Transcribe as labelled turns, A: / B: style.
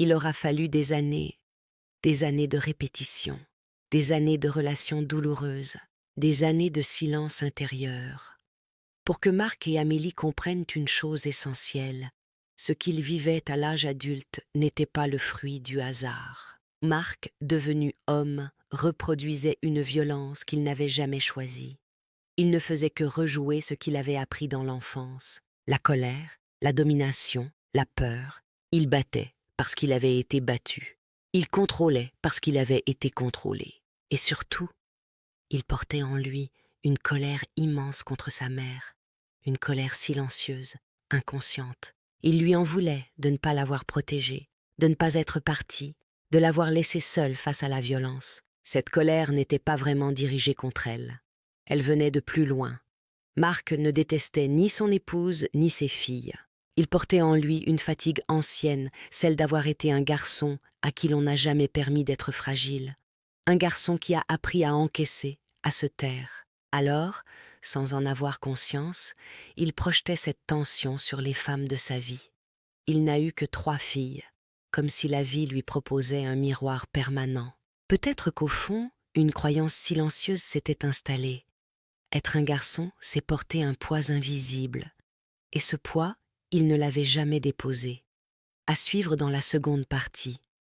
A: Il aura fallu des années de répétition, des années de relations douloureuses, des années de silence intérieur, pour que Marc et Amélie comprennent une chose essentielle. Ce qu'ils vivaient à l'âge adulte n'était pas le fruit du hasard. Marc, devenu homme, reproduisait une violence qu'il n'avait jamais choisie. Il ne faisait que rejouer ce qu'il avait appris dans l'enfance. La colère, la domination, la peur. Il battait parce qu'il avait été battu. Il contrôlait parce qu'il avait été contrôlé. Et surtout, il portait en lui une colère immense contre sa mère, une colère silencieuse, inconsciente. Il lui en voulait de ne pas l'avoir protégée, de ne pas être parti, de l'avoir laissée seule face à la violence. Cette colère n'était pas vraiment dirigée contre elle. Elle venait de plus loin. Marc ne détestait ni son épouse ni ses filles. Il portait en lui une fatigue ancienne, celle d'avoir été un garçon à qui l'on n'a jamais permis d'être fragile. Un garçon qui a appris à encaisser, à se taire. Alors, sans en avoir conscience, il projetait cette tension sur les femmes de sa vie. Il n'a eu que 3 filles, comme si la vie lui proposait un miroir permanent. Peut-être qu'au fond, une croyance silencieuse s'était installée. Être un garçon, c'est porter un poids invisible. Et ce poids, il ne l'avait jamais déposé. À suivre dans la seconde partie.